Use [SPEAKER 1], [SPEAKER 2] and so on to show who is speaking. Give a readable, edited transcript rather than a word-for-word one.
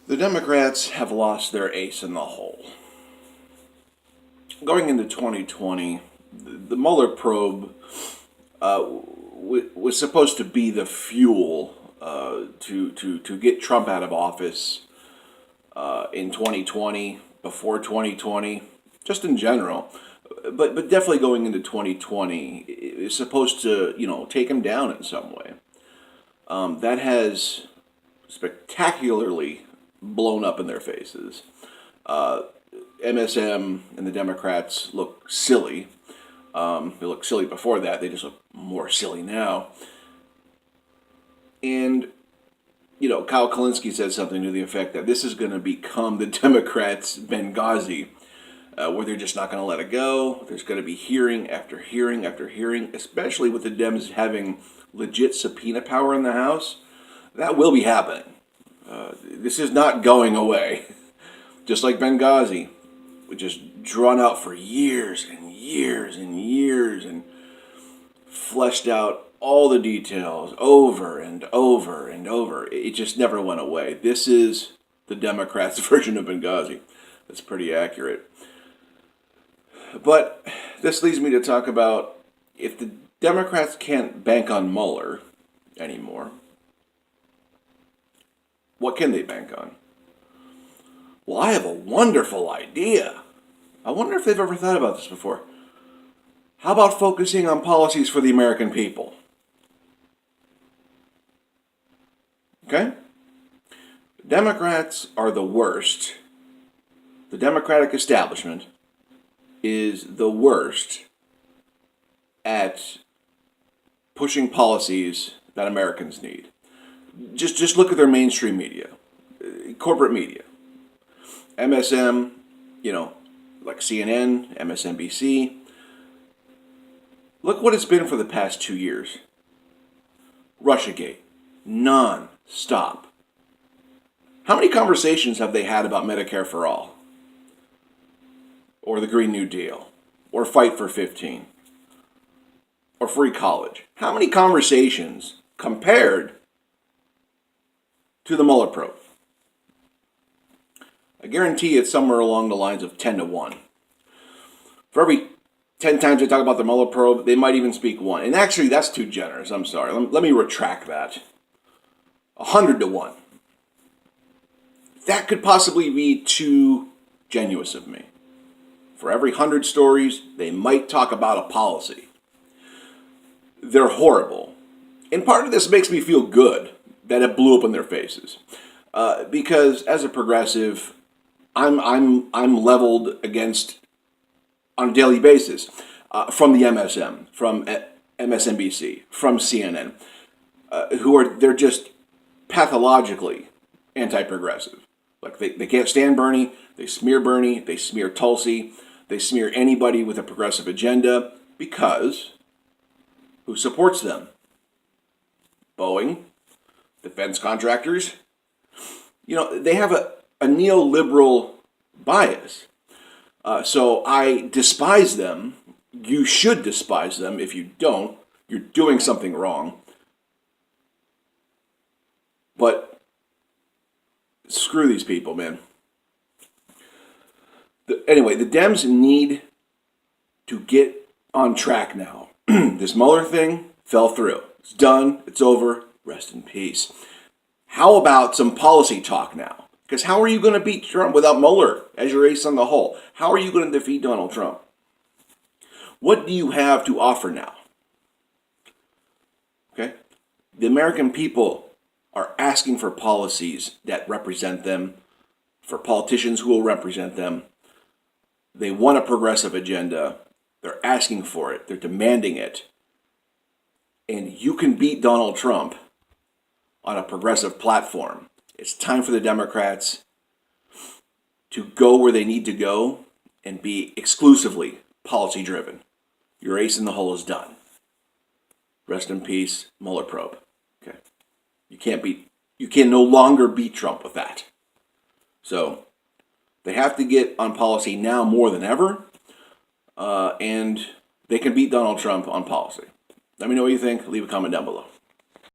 [SPEAKER 1] The Democrats have lost their ace in the hole. Going into 2020, the Mueller probe was supposed to be the fuel to get Trump out of office in 2020, before 2020, just in general. But definitely going into 2020 is supposed to, take him down in some way. That has spectacularly blown up in their faces. MSM and the Democrats look silly. They looked silly before that. They just look more silly now. And, Kyle Kulinski said something to the effect that this is going to become the Democrats' Benghazi, where they're just not going to let it go. There's going to be hearing after hearing after hearing, especially with the Dems having legit subpoena power in the House. That will be happening. This is not going away. Just like Benghazi, which is drawn out for years and years and years and fleshed out all the details over and over and over. It just never went away. This is the Democrats' version of Benghazi. That's pretty accurate. But this leads me to talk about if the Democrats can't bank on Mueller anymore, what can they bank on? Well, I have a wonderful idea. I wonder if they've ever thought about this before. How about focusing on policies for the American people? Okay? Democrats are the worst. The Democratic establishment is the worst at pushing policies that Americans need. Just look at their mainstream media, corporate media. MSM, like CNN, MSNBC. Look what it's been for the past 2 years. Russiagate, non-stop. How many conversations have they had about Medicare for All? Or the Green New Deal? Or Fight for 15? Or free college? How many conversations compared to the Mueller probe? I guarantee it's somewhere along the lines of 10 to 1. For every 10 times they talk about the Mueller probe, they might even speak one. And actually, that's too generous. I'm sorry. Let me retract that. 100 to 1. That could possibly be too generous of me. For every 100 stories, they might talk about a policy. They're horrible. And part of this makes me feel good that it blew up in their faces. Because as a progressive, I'm leveled against on a daily basis from the MSM, from MSNBC, from CNN, they're just pathologically anti-progressive. Like they can't stand Bernie, they smear Tulsi, they smear anybody with a progressive agenda because who supports them? Boeing, defense contractors. They have a neoliberal bias. So I despise them. You should despise them. If you don't, you're doing something wrong. But screw these people, man. Anyway, the Dems need to get on track now. This Mueller thing fell through. It's done. It's over. Rest in peace. How about some policy talk now? Because how are you going to beat Trump without Mueller as your ace on the hole? How are you going to defeat Donald Trump? What do you have to offer now? Okay? The American people are asking for policies that represent them, for politicians who will represent them. They want a progressive agenda. They're asking for it. They're demanding it. And you can beat Donald Trump on a progressive platform. It's time for the Democrats to go where they need to go and be exclusively policy driven. Your ace in the hole is done. Rest in peace, Mueller probe. Okay. You can no longer beat Trump with that. So they have to get on policy now more than ever. And they can beat Donald Trump on policy. Let me know what you think. Leave a comment down below.